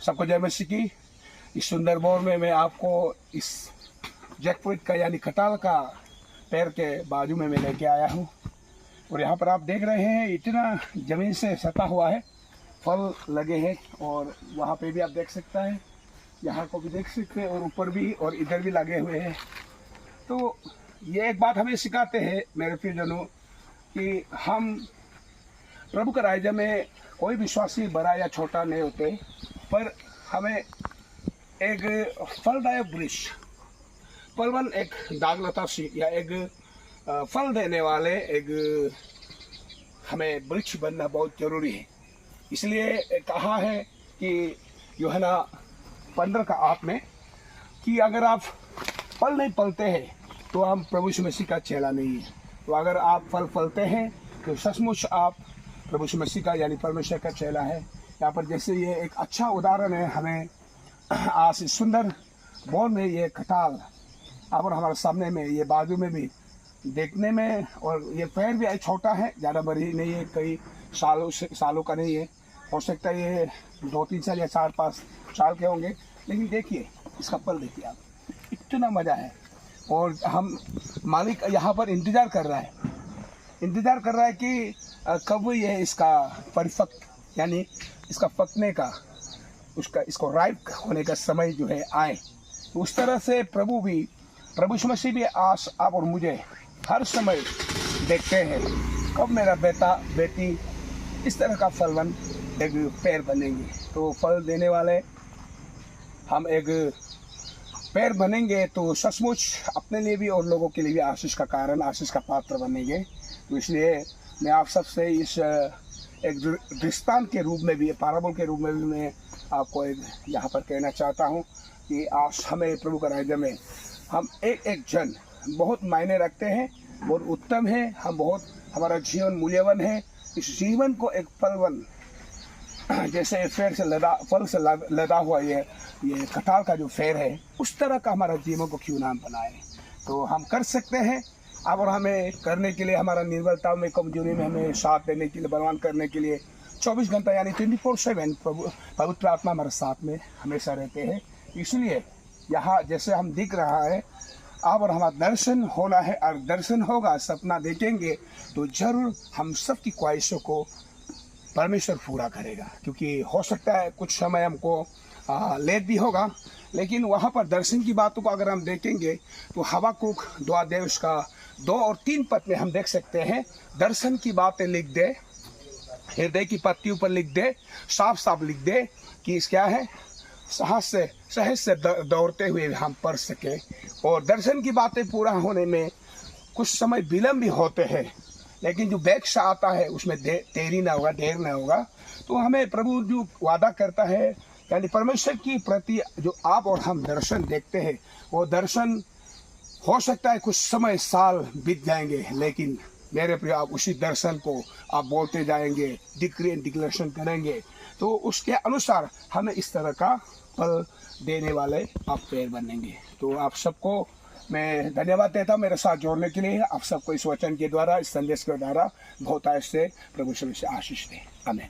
सबको जय मसीह की। इस सुंदर बोर में मैं आपको इस जैकफ्रूट का यानी कटहल का पेड़ के बाजू में मैं लेके आया हूँ। और यहाँ पर आप देख रहे हैं इतना ज़मीन से सटा हुआ है, फल लगे हैं। और वहाँ पे भी आप देख सकते हैं, यहाँ को भी देख सकते हैं, और ऊपर भी और इधर भी लगे हुए हैं। तो ये एक बात हमें सिखाते हैं मेरे प्रियजनों कि हम प्रभु के राज्य में कोई विश्वासी बड़ा या छोटा नहीं होते, पर हमें एक फलदायक वृक्ष, फलवन एक दागलता सी या एक फल देने वाले एक हमें वृक्ष बनना बहुत जरूरी है। इसलिए कहा है कि यूहन्ना 15:8 में कि अगर आप फल नहीं फलते हैं तो हम प्रभु यीशु मसीह का चेला नहीं है। तो अगर आप फल फलते हैं तो सचमुच आप प्रभु यीशु मसीह का यानी परमेश्वर का चेला है। यहाँ पर जैसे ये एक अच्छा उदाहरण है, हमें आज इस सुंदर बोर में ये कटहल और हमारे सामने में ये बाजू में भी देखने में, और ये पेड़ भी छोटा है, ज़्यादा बड़ी नहीं है, कई सालों का नहीं है। हो सकता है ये 2-3 साल या 4-5 साल के होंगे, लेकिन देखिए इसका फल देखिए आप, इतना मज़ा है। और हम मालिक यहाँ पर इंतज़ार कर रहा है कि कब ये इसका परिपक्व यानी इसका पकने का इसको राइप होने का समय जो है आए। तो उस तरह से प्रभु यीशु मसीह भी आप और मुझे हर समय देखते हैं कब मेरा बेटा बेटी इस तरह का फलवन एक पेड़ बनेंगे। तो फल देने वाले हम एक पेड़ बनेंगे तो सचमुच अपने लिए भी और लोगों के लिए भी आशीष का कारण, आशीष का पात्र बनेंगे। तो इसलिए मैं आप सबसे इस एक दृष्टांत के रूप में भी, पैराबल के रूप में भी मैं आपको एक यहाँ पर कहना चाहता हूँ कि आज हमें प्रभु के राज्य में हम एक जन बहुत मायने रखते हैं, बहुत उत्तम है, हम बहुत हमारा जीवन मूल्यवान है। इस जीवन को एक फलवन जैसे पेड़ से फल से लदा हुआ ये कटहल का जो पेड़ है, उस तरह का हमारा जीवन को क्यों ना बनाए। तो हम कर सकते हैं। अब और हमें करने के लिए हमारा निर्बलता में, कमजोरी में हमें साथ देने के लिए, बलवान करने के लिए 24 घंटा यानी 24/7 पवित्र आत्मा हमारे साथ में हमेशा रहते हैं। इसलिए यहाँ जैसे हम दिख रहा है, अब और हमारा दर्शन होना है, और दर्शन होगा, सपना देखेंगे तो जरूर हम सबकी ख्वाहिशों को परमेश्वर पूरा करेगा। क्योंकि हो सकता है कुछ समय हमको लेट भी होगा, लेकिन वहाँ पर दर्शन की बातों को अगर हम देखेंगे तो हबाकुक 2 अध्याय का 2 और 3 पद में हम देख सकते हैं, दर्शन की बातें लिख दे, हृदय की पत्तियों पर लिख दे, साफ साफ लिख दे कि क्या है, सहज से दौड़ते हुए हम पढ़ सके। और दर्शन की बातें पूरा होने में कुछ समय विलम्ब भी होते हैं, लेकिन जो बैक्ष आता है उसमें देरी ना होगा, देर ना होगा। तो हमें प्रभु जो वादा करता है यानी परमेश्वर की प्रति जो आप और हम दर्शन देखते हैं, वो दर्शन हो सकता है कुछ समय साल बीत जाएंगे, लेकिन मेरे प्रिय आप उसी दर्शन को आप बोलते जाएंगे, डिक्लेरेशन करेंगे, तो उसके अनुसार हमें इस तरह का फल देने वाले आप पेड़ बनेंगे। तो आप सबको मैं धन्यवाद देता हूँ मेरे साथ जोड़ने के लिए। आप सबको इस वचन के द्वारा, इस संदेश के द्वारा बहुत से प्रभु से आशीष दें। आमीन।